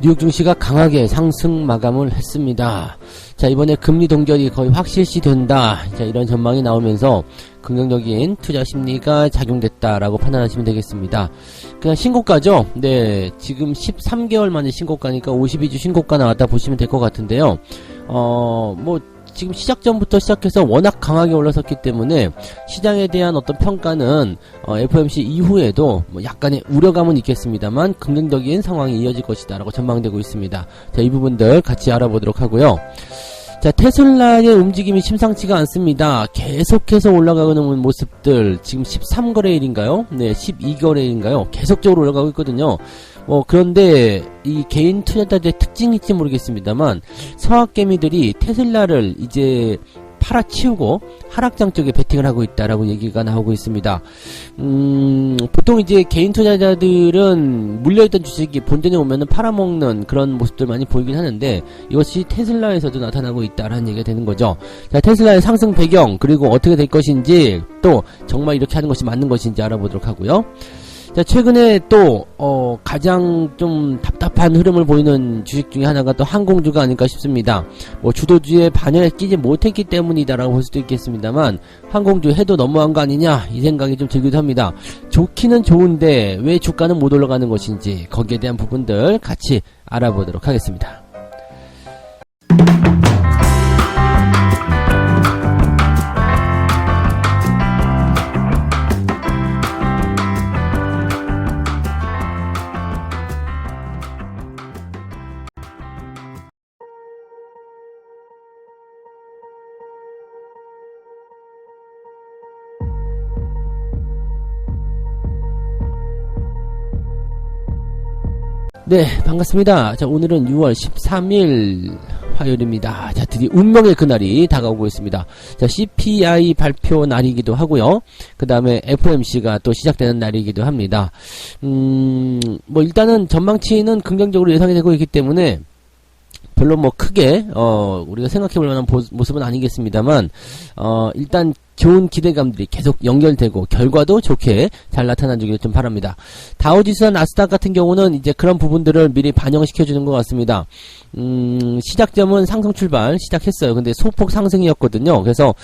뉴욕 증시가 강하게 상승 마감을 했습니다. 자, 이번에 금리 동결이 거의 확실시 된다. 자, 이런 전망이 나오면서 긍정적인 투자 심리가 작용됐다라고 판단하시면 되겠습니다. 그냥 신고가죠. 네, 지금 13개월 만에 신고가니까 52주 신고가 나왔다 보시면 될 것 같은데요. 지금 시작 전부터 시작해서 워낙 강하게 올라섰기 때문에 시장에 대한 어떤 평가는 FOMC 이후에도 약간의 우려감은 있겠습니다만 긍정적인 상황이 이어질 것이다 라고 전망되고 있습니다. 자, 이 부분들 같이 알아보도록 하고요. 자, 테슬라의 움직임이 심상치가 않습니다. 계속해서 올라가는 모습들, 지금 13거래일인가요? 네, 12거래일인가요? 계속적으로 올라가고 있거든요. 그런데 이 개인 투자자들의 특징일지 모르겠습니다만 서학개미들이 테슬라를 이제 팔아치우고 하락장 쪽에 베팅을 하고 있다라고 얘기가 나오고 있습니다. 보통 이제 개인 투자자들은 물려있던 주식이 본전에 오면은 팔아먹는 그런 모습들 많이 보이긴 하는데 이것이 테슬라에서도 나타나고 있다라는 얘기가 되는 거죠. 자, 테슬라의 상승 배경 그리고 어떻게 될 것인지 또 정말 이렇게 하는 것이 맞는 것인지 알아보도록 하고요. 자, 최근에 또 가장 좀 답답한 흐름을 보이는 주식 중에 하나가 또 항공주가 아닐까 싶습니다. 주도주의 반열에 끼지 못했기 때문이다라고 볼 수도 있겠습니다만 항공주 해도 너무한 거 아니냐 이 생각이 좀 들기도 합니다. 좋기는 좋은데 왜 주가는 못 올라가는 것인지 거기에 대한 부분들 같이 알아보도록 하겠습니다. 네, 반갑습니다. 자, 오늘은 6월 13일 화요일입니다. 자, 드디어 운명의 그날이 다가오고 있습니다. 자, CPI 발표 날이기도 하고요. 그 다음에 FOMC가 또 시작되는 날이기도 합니다. 일단은 전망치는 긍정적으로 예상이 되고 있기 때문에 별로 크게 우리가 생각해볼 만한 모습은 아니겠습니다만 일단 좋은 기대감들이 계속 연결되고 결과도 좋게 잘 나타나주길 좀 바랍니다. 다우지수와 나스닥 같은 경우는 이제 그런 부분들을 미리 반영시켜주는 것 같습니다. 시작점은 상승 출발 시작했어요. 근데 소폭 상승이었거든요. 그래서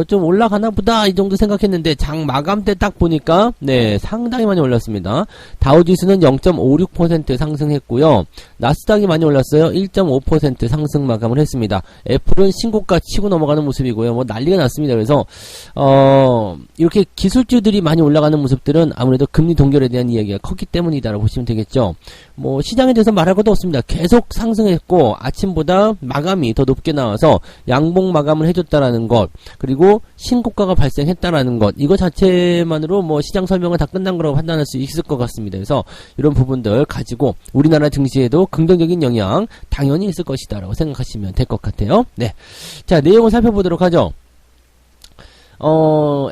좀 올라가나 보다 이 정도 생각했는데 장 마감 때 딱 보니까 네, 상당히 많이 올랐습니다. 다우지수는 0.56% 상승했고요. 나스닥이 많이 올랐어요. 1.5% 상승 마감을 했습니다. 애플은 신고가 치고 넘어가는 모습이고요. 난리가 났습니다. 그래서 이렇게 기술주들이 많이 올라가는 모습들은 아무래도 금리 동결에 대한 이야기가 컸기 때문이다라고 보시면 되겠죠. 시장에 대해서 말할 것도 없습니다. 계속 상승했고 아침보다 마감이 더 높게 나와서 양봉 마감을 해줬다라는 것, 그리고 신고가가 발생했다라는 것, 이거 자체만으로 시장 설명은 다 끝난 거라고 판단할 수 있을 것 같습니다. 그래서 이런 부분들 가지고 우리나라 증시에도 긍정적인 영향 당연히 있을 것이다라고 생각하시면 될 것 같아요. 네, 자, 내용을 살펴보도록 하죠.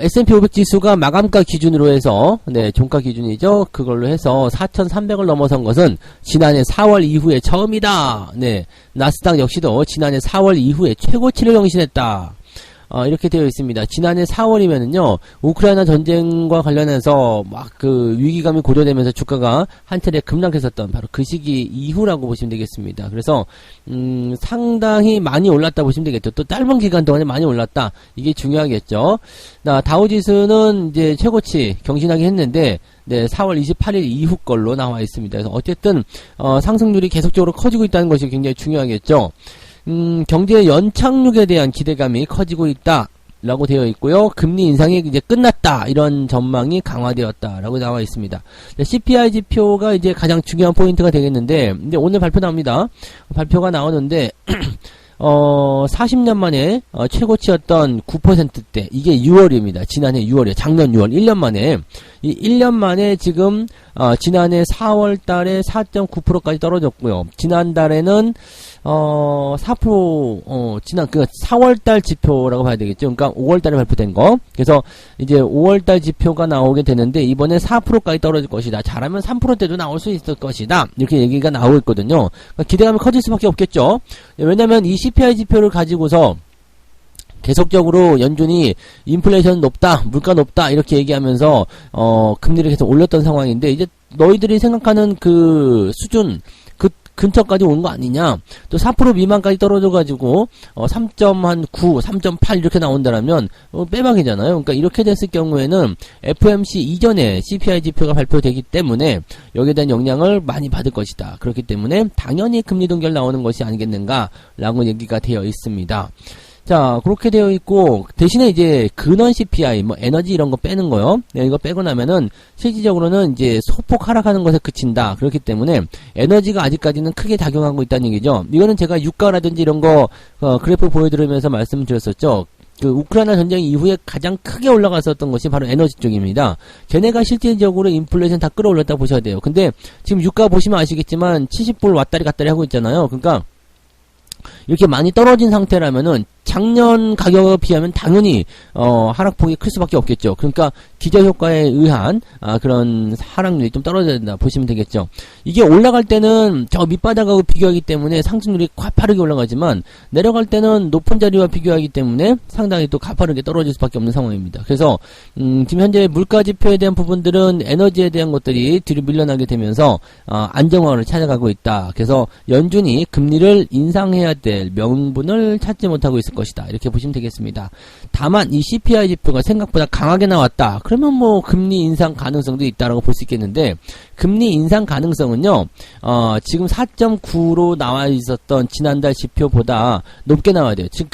S&P 500 지수가 마감가 기준으로 해서, 네, 종가 기준이죠. 그걸로 해서 4,300을 넘어선 것은 지난해 4월 이후에 처음이다. 네, 나스닥 역시도 지난해 4월 이후에 최고치를 경신했다. 이렇게 되어 있습니다. 지난해 4월이면은요, 우크라이나 전쟁과 관련해서 위기감이 고조되면서 주가가 한 차례 급락했었던 바로 그 시기 이후라고 보시면 되겠습니다. 그래서, 상당히 많이 올랐다 보시면 되겠죠. 또 짧은 기간 동안에 많이 올랐다. 이게 중요하겠죠. 다우지수는 이제 최고치 경신하게 했는데, 네, 4월 28일 이후 걸로 나와 있습니다. 그래서 어쨌든, 상승률이 계속적으로 커지고 있다는 것이 굉장히 중요하겠죠. 경제 연착륙에 대한 기대감이 커지고 있다 라고 되어 있고요. 금리 인상이 이제 끝났다 이런 전망이 강화되었다 라고 나와 있습니다. CPI 지표가 이제 가장 중요한 포인트가 되겠는데 근데 오늘 발표 나옵니다. 발표가 나오는데 40년 만에 최고치였던 9%대, 이게 6월입니다. 지난해 6월이에요. 작년 6월 1년 만에, 이 1년 만에 지금 지난해 4월 달에 4.9%까지 떨어졌고요. 지난달에는 4%, 지난, 4월달 지표라고 봐야 되겠죠. 그러니까 5월달에 발표된 거. 그래서 이제 5월달 지표가 나오게 되는데, 이번에 4%까지 떨어질 것이다. 잘하면 3%대도 나올 수 있을 것이다. 이렇게 얘기가 나오고 있거든요. 그러니까 기대감이 커질 수밖에 없겠죠. 왜냐면 이 CPI 지표를 가지고서 계속적으로 연준이 인플레이션 높다, 물가 높다 이렇게 얘기하면서 금리를 계속 올렸던 상황인데, 이제 너희들이 생각하는 그 수준, 근처까지 온 거 아니냐. 또 4% 미만까지 떨어져가지고 3.9, 3.8 이렇게 나온다라면 빼박이잖아요. 그러니까 이렇게 됐을 경우에는 FOMC 이전에 CPI 지표가 발표되기 때문에 여기에 대한 영향을 많이 받을 것이다. 그렇기 때문에 당연히 금리 동결 나오는 것이 아니겠는가라고 얘기가 되어 있습니다. 자, 그렇게 되어 있고, 대신에 이제 근원 CPI, 뭐 에너지 이런 거 빼는 거요. 네, 이거 빼고 나면은 실질적으로는 이제 소폭 하락하는 것에 그친다. 그렇기 때문에 에너지가 아직까지는 크게 작용하고 있다는 얘기죠. 이거는 제가 유가라든지 이런 거 그래프 보여드리면서 말씀드렸었죠. 그 우크라이나 전쟁 이후에 가장 크게 올라갔었던 것이 바로 에너지 쪽입니다. 걔네가 실질적으로 인플레이션 다 끌어올렸다 보셔야 돼요. 근데 지금 유가 보시면 아시겠지만 70불 왔다리 갔다리 하고 있잖아요. 그러니까 이렇게 많이 떨어진 상태라면은 작년 가격에 비하면 당연히 하락폭이 클 수밖에 없겠죠. 그러니까 기저효과에 의한 그런 하락률이 좀 떨어져야 된다 보시면 되겠죠. 이게 올라갈 때는 저 밑바닥하고 비교하기 때문에 상승률이 가파르게 올라가지만 내려갈 때는 높은 자리와 비교하기 때문에 상당히 또 가파르게 떨어질 수밖에 없는 상황입니다. 그래서 지금 현재 물가 지표에 대한 부분들은 에너지에 대한 것들이 뒤로 밀려나게 되면서 안정화를 찾아가고 있다. 그래서 연준이 금리를 인상해야 될 명분을 찾지 못하고 있을 것이다. 이렇게 보시면 되겠습니다. 다만 이 CPI 지표가 생각보다 강하게 나왔다. 그러면 뭐 금리 인상 가능성도 있다라고 볼 수 있겠는데 금리 인상 가능성은요. 지금 4.9로 나와 있었던 지난달 지표보다 높게 나와야 돼요. 즉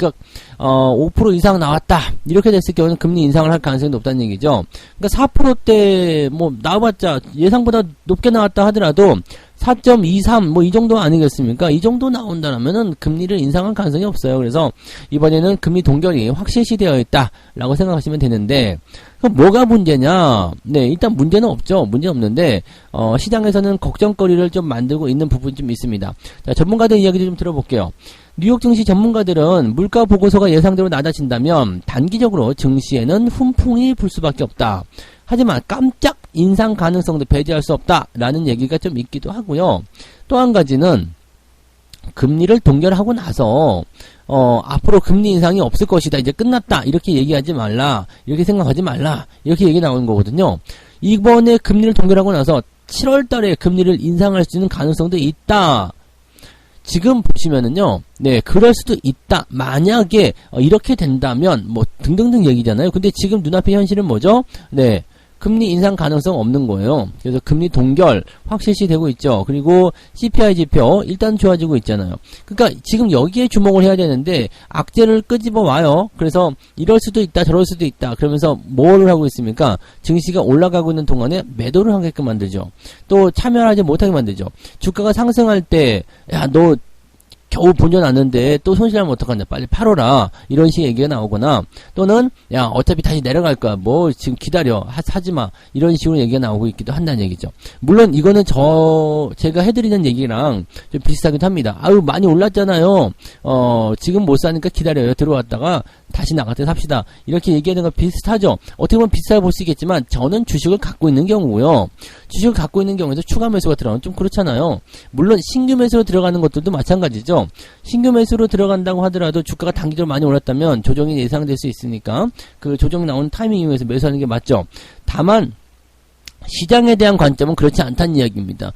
5% 이상 나왔다. 이렇게 됐을 경우는 금리 인상을 할 가능성이 높다는 얘기죠. 그러니까 4%대 뭐 나와봤자 예상보다 높게 나왔다 하더라도 4.23 뭐 이 정도 아니겠습니까? 이 정도 나온다면은 금리를 인상할 가능성이 없어요. 그래서 이번에는 금리 동결이 확실시 되어 있다라고 생각하시면 되는데 그럼 뭐가 문제냐? 네, 일단 문제는 없죠. 문제는 없는데 시장에서는 걱정거리를 좀 만들고 있는 부분이 좀 있습니다. 자, 전문가들 이야기도 좀 들어볼게요. 뉴욕 증시 전문가들은 물가 보고서가 예상대로 낮아진다면 단기적으로 증시에는 훈풍이 불 수밖에 없다. 하지만 깜짝 인상 가능성도 배제할 수 없다라는 얘기가 좀 있기도 하고요. 또 한 가지는 금리를 동결하고 나서 앞으로 금리 인상이 없을 것이다. 이제 끝났다. 이렇게 얘기하지 말라. 이렇게 생각하지 말라. 이렇게 얘기 나오는 거거든요. 이번에 금리를 동결하고 나서 7월 달에 금리를 인상할 수 있는 가능성도 있다. 지금 보시면은요, 네, 그럴 수도 있다. 만약에, 이렇게 된다면, 뭐, 등등등 얘기잖아요. 근데 지금 눈앞의 현실은 뭐죠? 네, 금리 인상 가능성 없는 거예요. 그래서 금리 동결 확실시 되고 있죠. 그리고 CPI 지표 일단 좋아지고 있잖아요. 그러니까 지금 여기에 주목을 해야 되는데 악재를 끄집어 와요. 그래서 이럴 수도 있다 저럴 수도 있다 그러면서 뭐를 하고 있습니까? 증시가 올라가고 있는 동안에 매도를 하게끔 만들죠. 또 참여하지 못하게 만들죠. 주가가 상승할 때 야 너 겨우 본전났는데 또 손실하면 어떡하냐 빨리 팔어라 이런 식의 얘기가 나오거나 또는 야 어차피 다시 내려갈 거야 뭐 지금 기다려 사지마 이런 식으로 얘기가 나오고 있기도 한다는 얘기죠. 물론 이거는 제가 해드리는 얘기랑 좀 비슷하기도 합니다. 아유 많이 올랐잖아요. 지금 못 사니까 기다려요. 들어왔다가 다시 나갈 때 삽시다. 이렇게 얘기하는 거 비슷하죠. 어떻게 보면 비슷하게 볼 수 있겠지만 저는 주식을 갖고 있는 경우고요. 주식을 갖고 있는 경우에서 추가 매수가 들어가면 좀 그렇잖아요. 물론 신규 매수로 들어가는 것들도 마찬가지죠. 신규 매수로 들어간다고 하더라도 주가가 단기적으로 많이 올랐다면 조정이 예상될 수 있으니까 그 조정 나오는 타이밍 이후에서 매수하는 게 맞죠. 다만 시장에 대한 관점은 그렇지 않다는 이야기입니다.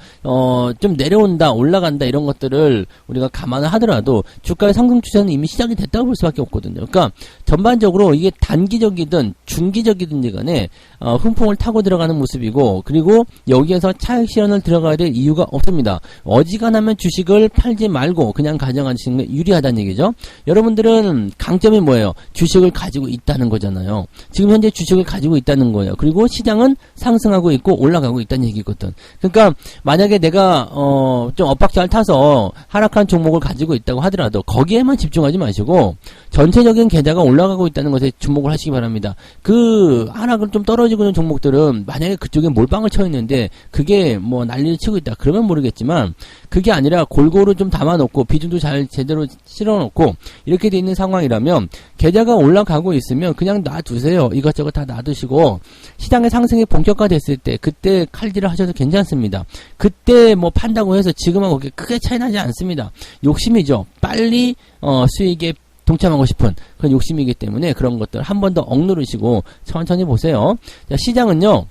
좀 내려온다, 올라간다 이런 것들을 우리가 감안을 하더라도 주가의 상승 추세는 이미 시작이 됐다고 볼 수밖에 없거든요. 그러니까 전반적으로 이게 단기적이든 중기적이든지 간에 훈풍을 타고 들어가는 모습이고 그리고 여기에서 차익 실현을 들어가야 될 이유가 없습니다. 어지간하면 주식을 팔지 말고 그냥 가져가시는 게 유리하다는 얘기죠. 여러분들은 강점이 뭐예요? 주식을 가지고 있다는 거잖아요. 지금 현재 주식을 가지고 있다는 거예요. 그리고 시장은 상승하고 있고 올라가고 있다는 얘기거든. 그러니까 만약에 내가 좀 엇박자를 타서 하락한 종목을 가지고 있다고 하더라도 거기에만 집중하지 마시고 전체적인 계좌가 올라가고 있다는 것에 주목을 하시기 바랍니다. 그 하락을 좀 떨어지고 있는 종목들은 만약에 그쪽에 몰빵을 쳐 있는데 그게 뭐 난리를 치고 있다 그러면 모르겠지만 그게 아니라 골고루 좀 담아놓고 비중도 잘 제대로 실어놓고 이렇게 돼 있는 상황이라면 계좌가 올라가고 있으면 그냥 놔두세요. 이것저것 다 놔두시고 시장의 상승이 본격화됐을 때 그때 칼질을 하셔도 괜찮습니다. 그때 뭐 판다고 해서 지금하고 그렇게 크게 차이 나지 않습니다. 욕심이죠. 빨리 수익에 동참하고 싶은 그런 욕심이기 때문에 그런 것들 한 번 더 억누르시고 천천히 보세요. 자, 시장은요.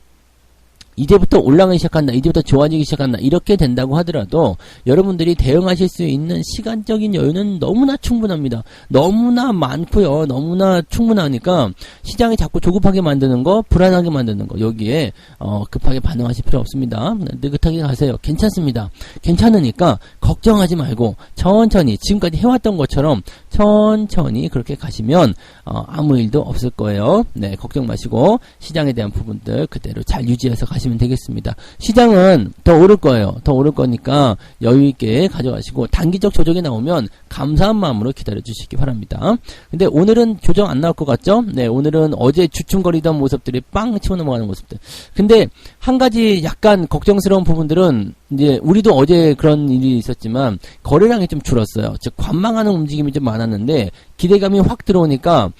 이제부터 올라가기 시작한다, 이제부터 좋아지기 시작한다, 이렇게 된다고 하더라도 여러분들이 대응하실 수 있는 시간적인 여유는 너무나 충분합니다. 너무나 많고요. 너무나 충분하니까 시장이 자꾸 조급하게 만드는 거, 불안하게 만드는 거, 여기에 급하게 반응하실 필요 없습니다. 느긋하게 가세요. 괜찮습니다. 괜찮으니까 걱정하지 말고 천천히 지금까지 해왔던 것처럼 천천히 그렇게 가시면 아무 일도 없을 거예요. 네, 걱정 마시고 시장에 대한 부분들 그대로 잘 유지해서 가시면 되겠습니다. 시장은 더 오를 거예요. 더 오를 거니까 여유있게 가져가시고 단기적 조정이 나오면 감사한 마음으로 기다려 주시기 바랍니다. 근데 오늘은 조정 안 나올 것 같죠? 네, 오늘은 어제 주춤거리던 모습들이 빵 치고 넘어가는 모습들. 근데 한 가지 약간 걱정스러운 부분들은 이제 우리도 어제 그런 일이 있었지만 거래량이 좀 줄었어요. 즉 관망하는 움직임이 좀 많았는데 기대감이 확 들어오니까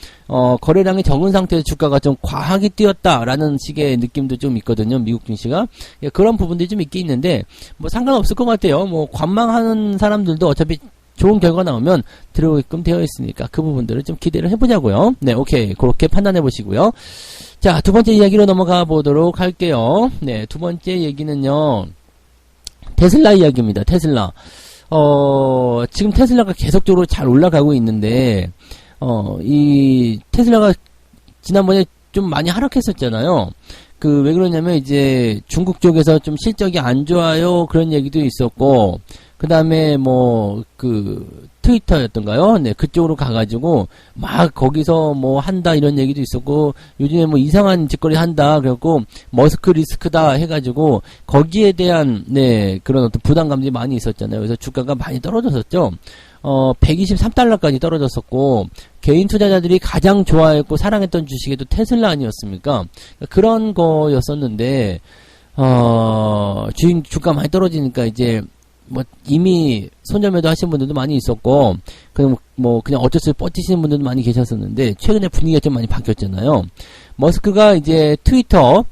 거래량이 적은 상태에서 주가가 좀 과하게 뛰었다라는 식의 느낌도 좀 있거든요. 미국 증시가. 예, 그런 부분들이 좀 있긴 있는데 뭐 상관없을 것 같아요. 뭐 관망하는 사람들도 어차피 좋은 결과 나오면 들어오게끔 되어 있으니까 그 부분들을 좀 기대를 해보자고요. 네, 오케이. 그렇게 판단해 보시고요. 자, 두 번째 이야기로 넘어가 보도록 할게요. 네, 두 번째 얘기는요. 테슬라 이야기입니다. 테슬라. 지금 테슬라가 계속적으로 잘 올라가고 있는데, 이 테슬라가 지난번에 좀 많이 하락했었잖아요. 왜 그러냐면 이제 중국 쪽에서 좀 실적이 안 좋아요. 그런 얘기도 있었고, 그 다음에 트위터였던가요? 네, 그쪽으로 가가지고, 막 거기서 뭐 한다 이런 얘기도 있었고, 요즘에 뭐 이상한 짓거리 한다. 그래갖고, 머스크 리스크다 해가지고, 거기에 대한, 네, 그런 어떤 부담감들이 많이 있었잖아요. 그래서 주가가 많이 떨어졌었죠. 123달러까지 떨어졌었고, 개인 투자자들이 가장 좋아했고 사랑했던 주식에도 테슬라 아니었습니까? 그런 거였었는데, 주가 많이 떨어지니까 이제, 뭐 이미 손절매도 하신 분들도 많이 있었고 그냥 어쩔 수 없이 버티시는 분들도 많이 계셨었는데 최근에 분위기가 좀 많이 바뀌었잖아요. 머스크가 이제 트위터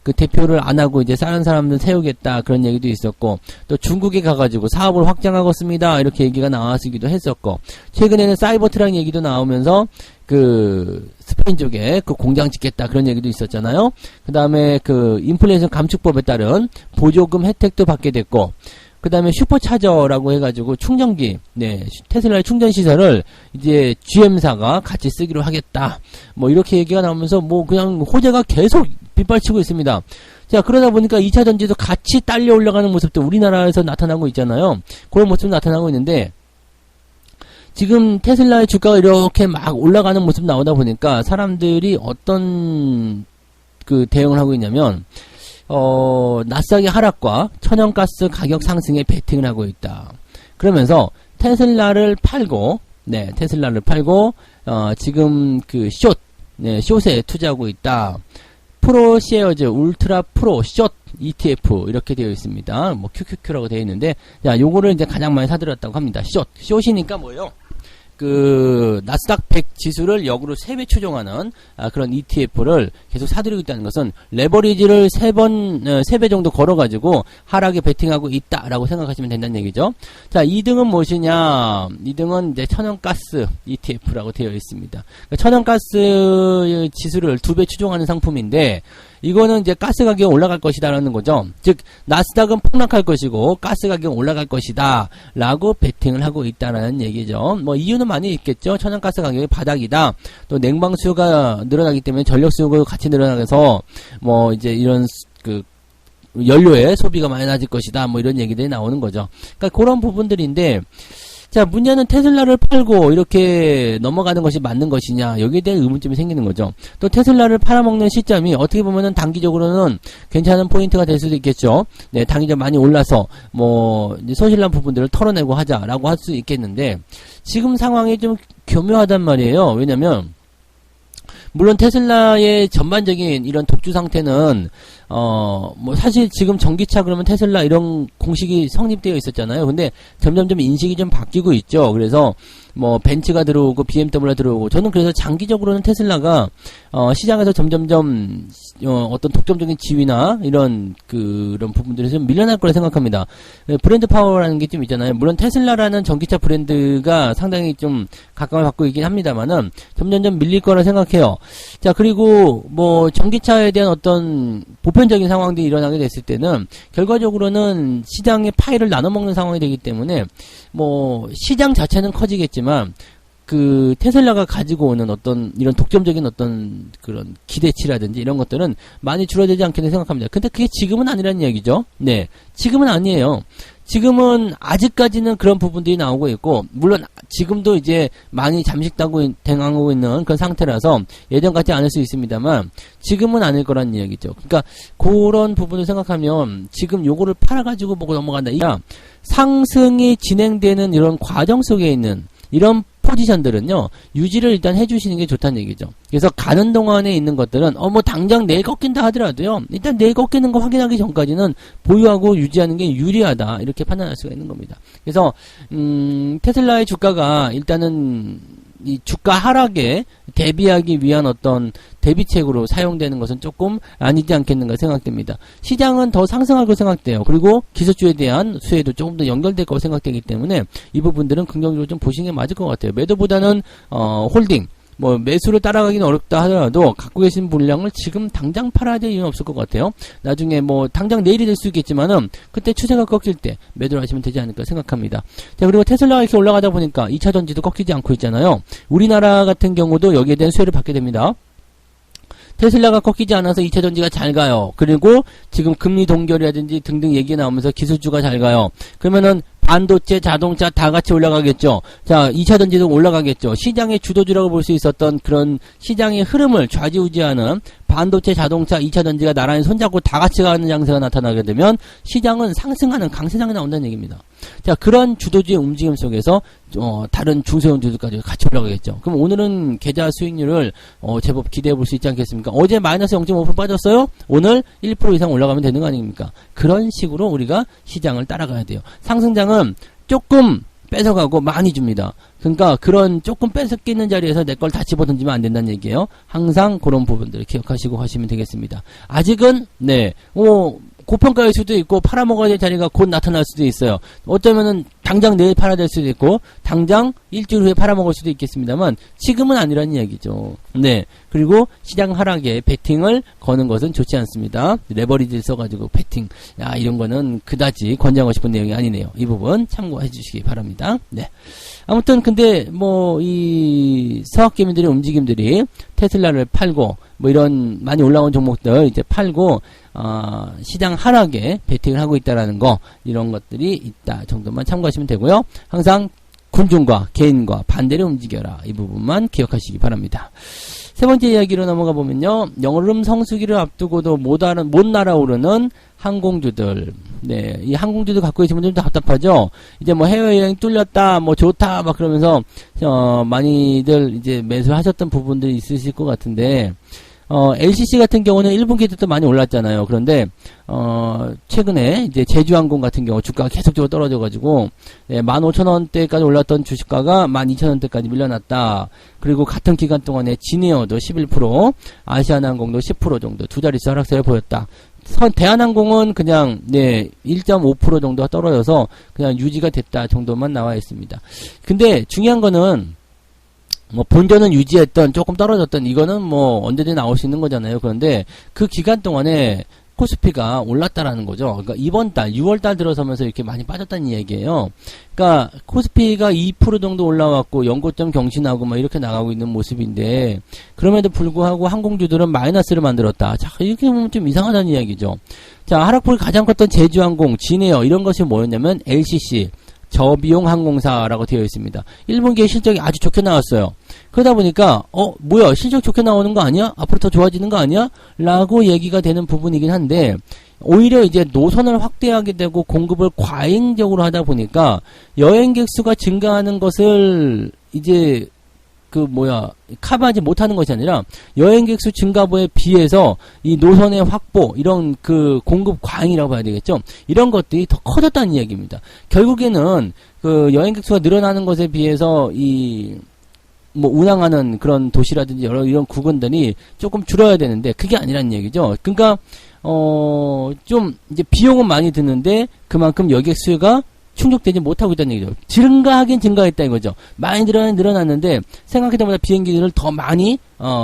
그 대표를 안 하고 이제 다른 사람들 세우겠다 그런 얘기도 있었고 또 중국에 가가지고 사업을 확장하겠습니다 이렇게 얘기가 나왔기도 했었고 최근에는 사이버트럭 얘기도 나오면서 스페인 쪽에 공장 짓겠다 그런 얘기도 있었잖아요. 그 다음에 인플레이션 감축법에 따른 보조금 혜택도 받게 됐고 그 다음에 슈퍼차저라고 해가지고 충전기, 테슬라의 충전시설을 이제 GM사가 같이 쓰기로 하겠다. 뭐 이렇게 얘기가 나오면서 그냥 호재가 계속 빗발치고 있습니다. 자, 그러다 보니까 2차 전지도 같이 딸려 올라가는 모습도 우리나라에서 나타나고 있잖아요. 그런 모습도 나타나고 있는데, 지금 테슬라의 주가가 이렇게 막 올라가는 모습 나오다 보니까 사람들이 어떤 대응을 하고 있냐면, 나스닥의 하락과 천연가스 가격 상승에 베팅을 하고 있다. 그러면서 테슬라를 팔고, 지금 숏에 투자하고 있다. 프로 쉐어즈 울트라 프로 숏 ETF 이렇게 되어 있습니다. QQQ라고 되어 있는데, 자, 요거를 이제 가장 많이 사들였다고 합니다. 숏이니까 뭐예요? 나스닥 100 지수를 역으로 3배 추종하는 그런 ETF를 계속 사들이고 있다는 것은 레버리지를 3배 정도 걸어가지고 하락에 베팅하고 있다라고 생각하시면 된다는 얘기죠. 자, 2등은 무엇이냐? 2등은 이제 천연가스 ETF라고 되어 있습니다. 천연가스 지수를 2배 추종하는 상품인데, 이거는 이제 가스 가격이 올라갈 것이다라는 거죠. 즉 나스닥은 폭락할 것이고 가스 가격은 올라갈 것이다라고 베팅을 하고 있다라는 얘기죠. 이유는 많이 있겠죠. 천연가스 가격이 바닥이다. 또 냉방 수요가 늘어나기 때문에 전력 수요가 같이 늘어나서 이제 이런 연료의 소비가 많이 낮을 것이다. 이런 얘기들이 나오는 거죠. 그러니까 그런 부분들인데. 자, 문제는 테슬라를 팔고 이렇게 넘어가는 것이 맞는 것이냐, 여기에 대한 의문점이 생기는 거죠. 또 테슬라를 팔아먹는 시점이 어떻게 보면은 단기적으로는 괜찮은 포인트가 될 수도 있겠죠. 네, 단기적으로 많이 올라서 이제 손실난 부분들을 털어내고 하자라고 할 수 있겠는데, 지금 상황이 좀 교묘하단 말이에요. 왜냐면 물론 테슬라의 전반적인 이런 독주 상태는 사실 지금 전기차 그러면 테슬라 이런 공식이 성립되어 있었잖아요. 근데 점점점 인식이 좀 바뀌고 있죠. 그래서 뭐 벤츠가 들어오고 BMW가 들어오고 저는 그래서 장기적으로는 테슬라가 시장에서 점점점 어떤 독점적인 지위나 이런 그런 부분들에서 좀 밀려날 거라 생각합니다. 브랜드 파워라는 게 좀 있잖아요. 물론 테슬라라는 전기차 브랜드가 상당히 좀 각광을 받고 있긴 합니다만은 점점점 밀릴 거라 생각해요. 자, 그리고 뭐 전기차에 대한 어떤 보편적인 상황들이 일어나게 됐을 때는 결과적으로는 시장의 파이를 나눠 먹는 상황이 되기 때문에 뭐 시장 자체는 커지겠지만 그 테슬라가 가지고 오는 어떤 이런 독점적인 어떤 그런 기대치라든지 이런 것들은 많이 줄어들지 않겠나 생각합니다. 근데 그게 지금은 아니라는 얘기죠. 네, 지금은 아니에요. 지금은 아직까지는 그런 부분들이 나오고 있고, 물론 지금도 이제 많이 잠식당하고 있는 그런 상태라서 예전 같지 않을 수 있습니다만 지금은 아닐 거란 이야기죠. 그러니까 그런 부분을 생각하면 지금 요거를 팔아가지고 보고 넘어간다. 이게 상승이 진행되는 이런 과정 속에 있는 이런 포지션들은요, 유지를 일단 해주시는 게 좋다는 얘기죠. 그래서 가는 동안에 있는 것들은, 뭐, 당장 내일 꺾인다 하더라도요, 일단 내일 꺾이는 거 확인하기 전까지는 보유하고 유지하는 게 유리하다. 이렇게 판단할 수가 있는 겁니다. 그래서, 테슬라의 주가가 일단은, 이 주가 하락에 대비하기 위한 어떤 대비책으로 사용되는 것은 조금 아니지 않겠는가 생각됩니다. 시장은 더 상승할 거 생각돼요. 그리고 기술주에 대한 수혜도 조금 더 연결될 거라고 생각되기 때문에 이 부분들은 긍정적으로 좀 보시는 게 맞을 것 같아요. 매도보다는 홀딩, 뭐 매수를 따라가기는 어렵다 하더라도 갖고 계신 물량을 지금 당장 팔아야 될 이유는 없을 것 같아요. 나중에 뭐 당장 내일이 될 수 있겠지만은 그때 추세가 꺾일 때 매도를 하시면 되지 않을까 생각합니다. 자, 그리고 테슬라가 이렇게 올라가다 보니까 2차 전지도 꺾이지 않고 있잖아요. 우리나라 같은 경우도 여기에 대한 수혜를 받게 됩니다. 테슬라가 꺾이지 않아서 2차 전지가 잘 가요. 그리고 지금 금리 동결이라든지 등등 얘기 나오면서 기술주가 잘 가요. 그러면은 반도체, 자동차 다 같이 올라가겠죠. 자, 2차 전지도 올라가겠죠. 시장의 주도주라고 볼 수 있었던 그런 시장의 흐름을 좌지우지하는 반도체, 자동차, 2차 전지가 나란히 손잡고 다 같이 가는 양세가 나타나게 되면 시장은 상승하는 강세장이 나온다는 얘기입니다. 자, 그런 주도주의 움직임 속에서 다른 중소형주들까지 같이 올라가겠죠. 그럼 오늘은 계좌 수익률을 제법 기대해 볼 수 있지 않겠습니까? 어제 마이너스 0.5% 빠졌어요? 오늘 1% 이상 올라가면 되는 거 아닙니까? 그런 식으로 우리가 시장을 따라가야 돼요. 상승장은 조금 뺏어가고 많이 줍니다. 그러니까 그런 조금 뺏어끼는 자리에서 내 걸 다 집어던지면 안 된다는 얘기예요. 항상 그런 부분들을 기억하시고 하시면 되겠습니다. 아직은 고평가일 수도 있고 팔아먹어야 될 자리가 곧 나타날 수도 있어요. 어쩌면은 당장 내일 팔아야 될 수도 있고 당장 일주일 후에 팔아먹을 수도 있겠습니다만 지금은 아니라는 이야기죠. 네. 그리고 시장 하락에 베팅을 거는 것은 좋지 않습니다. 레버리지를 써가지고 베팅, 이런 거는 그다지 권장하고 싶은 내용이 아니네요. 이 부분 참고해 주시기 바랍니다. 네. 아무튼 근데 이 서학개미들의 움직임들이 테슬라를 팔고 뭐 이런 많이 올라온 종목들 이제 팔고 시장 하락에 베팅을 하고 있다라는 거, 이런 것들이 있다 정도만 참고하시면 되고요. 항상 군중과 개인과 반대로 움직여라, 이 부분만 기억하시기 바랍니다. 세 번째 이야기로 넘어가 보면요, 여름 성수기를 앞두고도 못 날아오르는 항공주들. 네, 이 항공주들 갖고 계신 분들도 답답하죠. 이제 뭐 해외여행 뚫렸다, 뭐 좋다, 막 그러면서 많이들 이제 매수하셨던 부분들이 있으실 것 같은데, LCC 같은 경우는 1분기 때도 많이 올랐잖아요. 그런데, 최근에 이제 제주항공 같은 경우 주가가 계속적으로 떨어져가지고, 15,000원대까지 올랐던 주식가가 12,000원대까지 밀려났다. 그리고 같은 기간 동안에 진에어도 11%, 아시아나항공도 10% 정도 두 자릿수 하락세를 보였다. 대한항공은 그냥 1.5% 정도가 떨어져서 그냥 유지가 됐다 정도만 나와 있습니다. 근데 중요한 거는 뭐 본전은 유지했던 조금 떨어졌던 이거는 뭐 언제든 나올 수 있는 거잖아요. 그런데 그 기간 동안에 코스피가 올랐다라는 거죠. 그러니까 이번 달 6월달 들어서면서 이렇게 많이 빠졌다는 얘기예요. 그러니까 코스피가 2% 정도 올라왔고 연고점 경신하고 막 이렇게 나가고 있는 모습인데, 그럼에도 불구하고 항공주들은 마이너스를 만들었다. 자, 이렇게 보면 좀 이상하다는 이야기죠. 자, 하락폭이 가장 컸던 제주항공, 진에어 이런 것이 뭐였냐면 LCC, 저비용 항공사라고 되어 있습니다. 1분기에 실적이 아주 좋게 나왔어요. 그러다 보니까 뭐야, 실적 좋게 나오는 거 아니야? 앞으로 더 좋아지는 거 아니야? 라고 얘기가 되는 부분이긴 한데, 오히려 이제 노선을 확대하게 되고 공급을 과잉적으로 하다 보니까 여행객 수가 증가하는 것을 이제 커버하지 못하는 것이 아니라 여행객 수 증가분에 비해서 이 노선의 확보, 이런 그 공급 과잉이라고 봐야 되겠죠. 이런 것들이 더 커졌다는 이야기입니다. 결국에는 그 여행객 수가 늘어나는 것에 비해서 뭐 운항하는 그런 도시라든지 여러 이런 구간들이 조금 줄어야 되는데 그게 아니란 얘기죠. 그러니까 좀 이제 비용은 많이 드는데 그만큼 여객 수요가 충족되지 못하고 있다는 얘기죠. 증가하긴 증가했다 이거죠. 많이 늘어났는데 생각했던 것보다 비행기들을 더 많이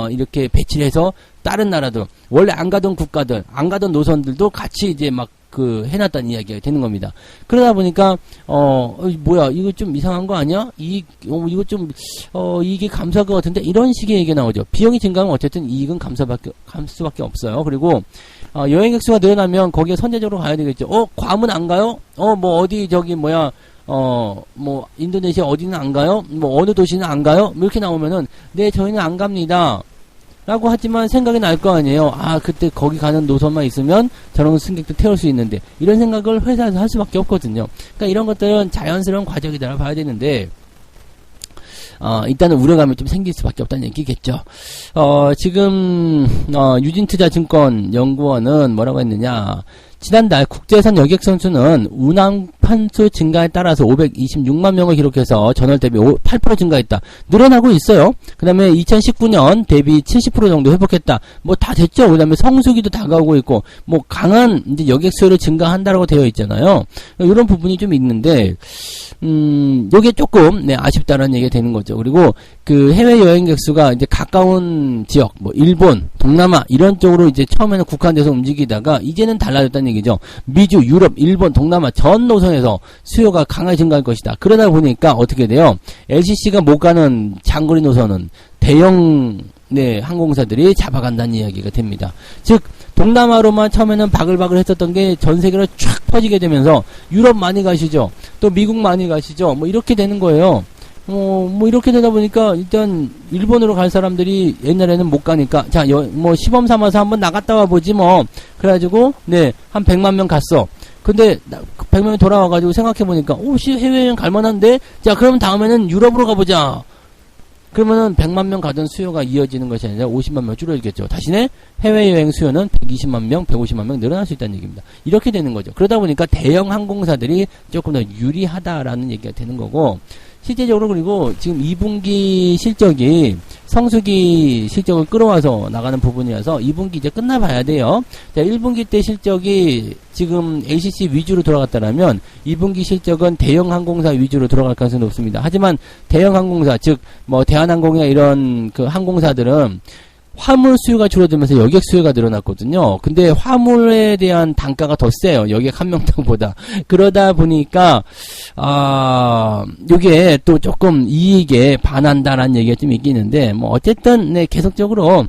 이렇게 배치를 해서 다른 나라들 원래 안 가던 국가들 안 가던 노선들도 같이 이제 막 해놨다는 이야기가 되는 겁니다. 그러다 보니까, 뭐야, 이거 좀 이상한 거 아니야? 이거 좀, 이익이 감소할 것 같은데? 이런 식의 얘기가 나오죠. 비용이 증가하면 어쨌든 이익은 감소할 수밖에 없어요. 그리고, 여행객 수가 늘어나면 거기에 선제적으로 가야 되겠죠. 괌은 안 가요? 뭐 어디, 뭐, 인도네시아 어디는 안 가요? 뭐, 어느 도시는 안 가요? 이렇게 나오면은, 네, 저희는 안 갑니다. 라고 하지만 생각이 날 거 아니에요. 그때 거기 가는 노선만 있으면 저런 승객도 태울 수 있는데 이런 생각을 회사에서 할 수밖에 없거든요. 그러니까 이런 것들은 자연스러운 과정이다 봐야 되는데 일단은 우려감이 좀 생길 수밖에 없다는 얘기겠죠. 지금 유진투자증권 연구원은 뭐라고 했느냐. 지난달 국제선 여객 선수는 운항 판수 증가에 따라서 526만 명을 기록해서 전월 대비 8% 증가했다. 늘어나고 있어요. 그 다음에 2019년 대비 70% 정도 회복했다. 뭐 다 됐죠. 그 다음에 성수기도 다가오고 있고, 뭐 강한 이제 여객 수요를 증가한다라고 되어 있잖아요. 이런 부분이 좀 있는데, 요게 조금, 아쉽다라는 얘기가 되는 거죠. 그리고 그 해외 여행객 수가 이제 가까운 지역, 뭐 일본, 동남아 이런 쪽으로 이제 처음에는 국한돼서 움직이다가 이제는 달라졌다는 얘기죠. 미주, 유럽, 일본, 동남아 전 노선에서 수요가 강하게 증가할 것이다. 그러다 보니까 어떻게 돼요? LCC가 못 가는 장거리 노선은 대형 항공사들이 잡아간다는 이야기가 됩니다. 즉 동남아로만 처음에는 바글바글 했었던 게 전 세계로 쫙 퍼지게 되면서 유럽 많이 가시죠. 또 미국 많이 가시죠. 뭐 이렇게 되는 거예요. 뭐 이렇게 되다 보니까 일단 일본으로 갈 사람들이 옛날에는 못 가니까 뭐 시범 삼아서 한번 나갔다 와보지 뭐 그래가지고 한 100만 명 갔어. 근데 100명이 돌아와가지고 생각해보니까 해외여행 갈만한데 자 그럼 다음에는 유럽으로 가보자. 그러면은 100만 명 가던 수요가 이어지는 것이 아니라 50만 명 줄어들겠죠. 대신에 해외여행 수요는 120만 명, 150만 명 늘어날 수 있다는 얘기입니다. 이렇게 되는 거죠. 그러다 보니까 대형 항공사들이 조금 더 유리하다라는 얘기가 되는 거고 실제적으로 그리고 지금 2분기 실적이 성수기 실적을 끌어와서 나가는 부분이라서 2분기 이제 끝나봐야 돼요. 자, 1분기 때 실적이 지금 LCC 위주로 돌아갔다라면 2분기 실적은 대형 항공사 위주로 돌아갈 가능성이 높습니다. 하지만 대형 항공사, 즉 뭐 대한항공이나 이런 그 항공사들은 화물 수요가 줄어들면서 여객 수요가 늘어났거든요. 근데 화물에 대한 단가가 더 세요. 여객 한 명당보다. 그러다 보니까 요게 또 조금 이익에 반한다라는 얘기가 좀 있기는데 뭐 어쨌든 계속적으로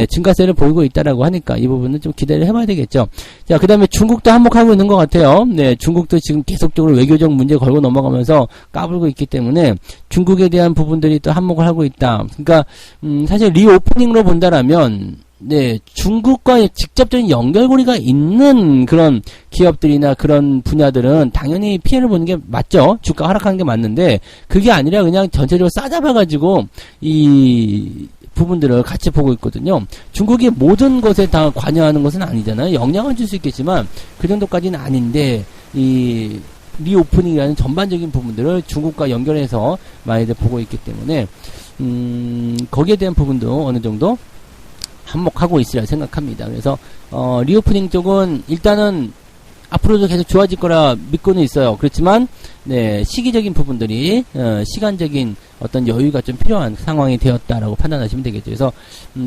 증가세를 보이고 있다라고 하니까 이 부분은 좀 기대를 해봐야 되겠죠. 자, 그다음에 중국도 한몫하고 있는 것 같아요. 중국도 지금 계속적으로 외교적 문제 걸고 넘어가면서 까불고 있기 때문에 중국에 대한 부분들이 또 한몫을 하고 있다. 그러니까 사실 리오프닝으로 본다라면 중국과 직접적인 연결고리가 있는 그런 기업들이나 그런 분야들은 당연히 피해를 보는 게 맞죠. 주가 하락하는 게 맞는데 그게 아니라 그냥 전체적으로 싸잡아가지고 이 부분들을 같이 보고 있거든요. 중국이 모든 것에 다 관여하는 것은 아니잖아요. 영향을 줄 수 있겠지만 그 정도까지는 아닌데 이 리오프닝이라는 전반적인 부분들을 중국과 연결해서 많이들 보고 있기 때문에 거기에 대한 부분도 어느 정도 한몫하고 있으리라 생각합니다. 그래서 리오프닝 쪽은 일단은 앞으로도 계속 좋아질 거라 믿고는 있어요. 그렇지만 시기적인 부분들이 시간적인 어떤 여유가 좀 필요한 상황이 되었다라고 판단하시면 되겠죠. 그래서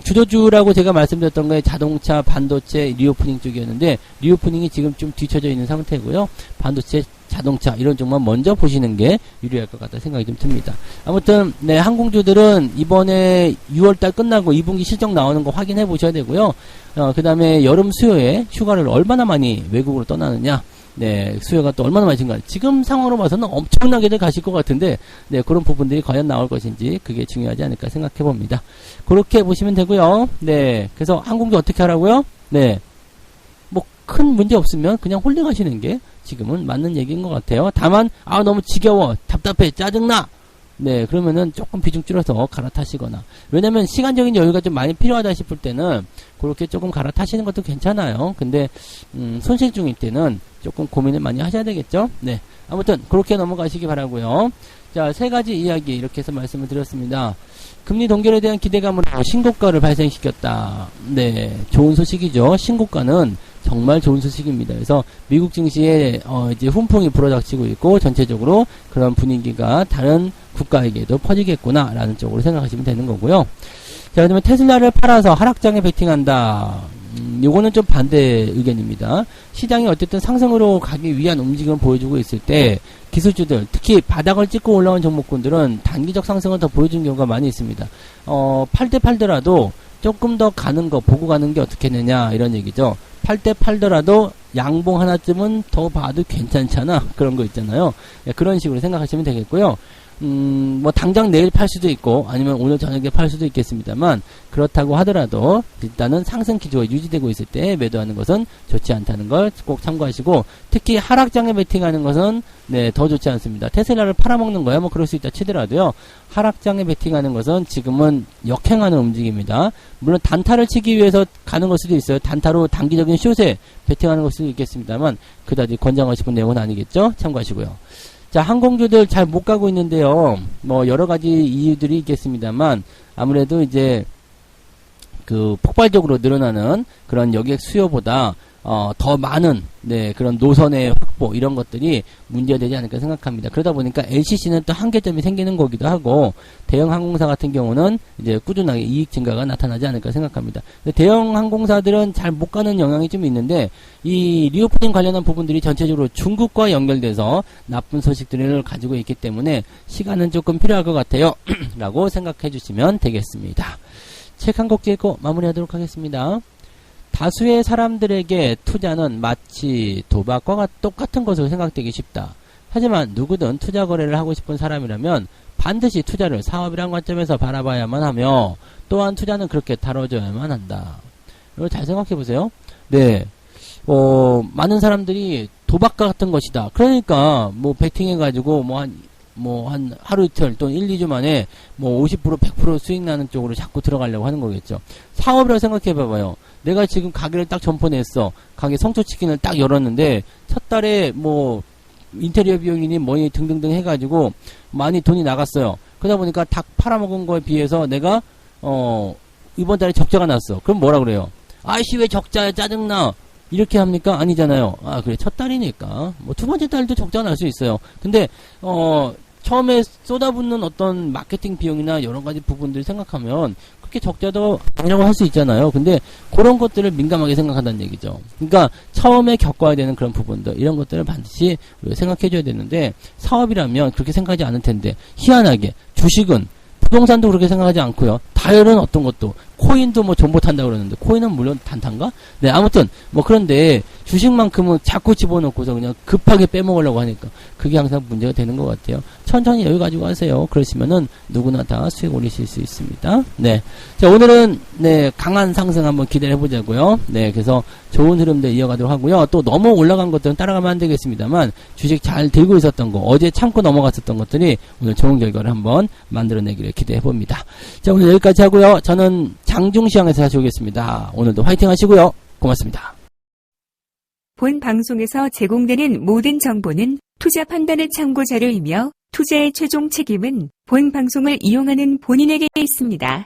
주도주라고 제가 말씀드렸던 게 자동차, 반도체, 리오프닝 쪽이었는데 리오프닝이 지금 좀 뒤쳐져 있는 상태고요. 반도체, 자동차 이런 쪽만 먼저 보시는 게 유리할 것 같다 생각이 좀 듭니다. 아무튼 항공주들은 이번에 6월달 끝나고 2분기 실적 나오는 거 확인해 보셔야 되고요. 그 다음에 여름 수요에 휴가를 얼마나 많이 외국으로 떠나느냐, 수요가 또 얼마나 많이 증가. 지금 상황으로 봐서는 엄청나게들 가실 것 같은데, 그런 부분들이 과연 나올 것인지 그게 중요하지 않을까 생각해 봅니다. 그렇게 보시면 되고요. 그래서 항공주 어떻게 하라고요? 뭐 큰 문제 없으면 그냥 홀딩하시는 게 지금은 맞는 얘기인 것 같아요. 다만 너무 지겨워, 답답해, 짜증나. 그러면은 조금 비중 줄여서 갈아타시거나. 왜냐면 시간적인 여유가 좀 많이 필요하다 싶을 때는 그렇게 조금 갈아타시는 것도 괜찮아요. 근데 손실 중일 때는 조금 고민을 많이 하셔야 되겠죠. 아무튼 그렇게 넘어가시기 바라고요. 자, 세 가지 이야기 이렇게 해서 말씀을 드렸습니다. 금리 동결에 대한 기대감으로 신고가를 발생시켰다. 네, 좋은 소식이죠. 신고가는 정말 좋은 소식입니다. 그래서 미국 증시에 이제 훈풍이 불어닥치고 있고 전체적으로 그런 분위기가 다른 국가에게도 퍼지겠구나라는 쪽으로 생각하시면 되는 거고요. 자, 그러면 테슬라를 팔아서 하락장에 베팅한다. 요거는 좀 반대 의견입니다. 시장이 어쨌든 상승으로 가기 위한 움직임을 보여주고 있을 때 기술주들, 특히 바닥을 찍고 올라온 종목군들은 단기적 상승을 더 보여주는 경우가 많이 있습니다. 팔 때 팔더라도 조금 더 가는 거 보고 가는 게 어떻겠느냐 이런 얘기죠. 팔 때 팔더라도 양봉 하나쯤은 더 봐도 괜찮잖아, 그런 거 있잖아요. 그런 식으로 생각하시면 되겠고요. 뭐 당장 내일 팔 수도 있고 아니면 오늘 저녁에 팔 수도 있겠습니다만, 그렇다고 하더라도 일단은 상승 기조가 유지되고 있을 때 매도하는 것은 좋지 않다는 걸 꼭 참고하시고, 특히 하락장에 베팅하는 것은 네, 더 좋지 않습니다. 테슬라를 팔아먹는 거야 뭐 그럴 수 있다 치더라도요, 하락장에 베팅하는 것은 지금은 역행하는 움직임입니다. 물론 단타를 치기 위해서 가는 걸 수도 있어요. 단타로 단기적인 숏에 베팅하는 걸 수도 있겠습니다만 그다지 권장하시는 내용은 아니겠죠. 참고하시고요. 자, 항공주들 잘 못 가고 있는데요. 뭐 여러 가지 이유들이 있겠습니다만 아무래도 이제 그 폭발적으로 늘어나는 그런 여객 수요보다 더 많은 네, 그런 노선의 확보 이런 것들이 문제가 되지 않을까 생각합니다. 그러다 보니까 LCC는 또 한계점이 생기는 거기도 하고, 대형 항공사 같은 경우는 이제 꾸준하게 이익 증가가 나타나지 않을까 생각합니다. 대형 항공사들은 잘 못 가는 영향이 좀 있는데, 이 리오프닝 관련한 부분들이 전체적으로 중국과 연결돼서 나쁜 소식들을 가지고 있기 때문에 시간은 조금 필요할 것 같아요. 라고 생각해 주시면 되겠습니다. 책 한 곡 읽고 마무리하도록 하겠습니다. 다수의 사람들에게 투자는 마치 도박과 똑같은 것으로 생각되기 쉽다. 하지만 누구든 투자 거래를 하고 싶은 사람이라면 반드시 투자를 사업이란 관점에서 바라봐야만 하며, 또한 투자는 그렇게 다뤄져야만 한다. 이걸 잘 생각해 보세요. 네, 많은 사람들이 도박과 같은 것이다. 그러니까 뭐 베팅해가지고 한 하루 이틀 또는 1, 2주 만에 뭐 50%, 100% 수익 나는 쪽으로 자꾸 들어가려고 하는 거겠죠. 사업이라고 생각해 봐봐요. 내가 지금 가게를 딱 점포냈어. 가게 성토치킨을 딱 열었는데 첫 달에 뭐 인테리어 비용이니 뭐니 등등등 해가지고 많이 돈이 나갔어요. 그러다 보니까 닭 팔아먹은 거에 비해서 내가 이번 달에 적자가 났어. 그럼 뭐라 그래요? 아이씨 왜 적자야, 짜증나. 이렇게 합니까? 아니잖아요. 아, 그래, 첫 달이니까. 뭐, 두 번째 달도 적자가 날 수 있어요. 근데, 처음에 쏟아붓는 어떤 마케팅 비용이나 여러 가지 부분들 생각하면, 그렇게 적자도 아니라고 할 수 있잖아요. 근데, 그런 것들을 민감하게 생각한다는 얘기죠. 그러니까, 처음에 겪어야 되는 그런 부분들, 이런 것들을 반드시 생각해줘야 되는데, 사업이라면 그렇게 생각하지 않을 텐데, 희한하게, 주식은, 부동산도 그렇게 생각하지 않고요. 다른 어떤 것도, 코인도 뭐 전부 탄다고 그러는데, 코인은 물론 단탄가? 네, 아무튼, 뭐 그런데, 주식만큼은 자꾸 집어넣고서 그냥 급하게 빼먹으려고 하니까, 그게 항상 문제가 되는 것 같아요. 천천히 여유 가지고 하세요. 그러시면은, 누구나 다 수익 올리실 수 있습니다. 네. 자, 오늘은, 네, 강한 상승 한번 기대를 해보자고요. 네, 그래서 좋은 흐름들 이어가도록 하고요. 또 너무 올라간 것들은 따라가면 안 되겠습니다만, 주식 잘 들고 있었던 거, 어제 참고 넘어갔었던 것들이 오늘 좋은 결과를 한번 만들어내기를 기대해 봅니다. 자, 오늘 여기까지 하고요. 저는 장중시장에서 다시 오겠습니다. 오늘도 화이팅 하시고요. 고맙습니다. 본 방송에서 제공되는 모든 정보는 투자 판단의 참고 자료이며 투자의 최종 책임은 본 방송을 이용하는 본인에게 있습니다.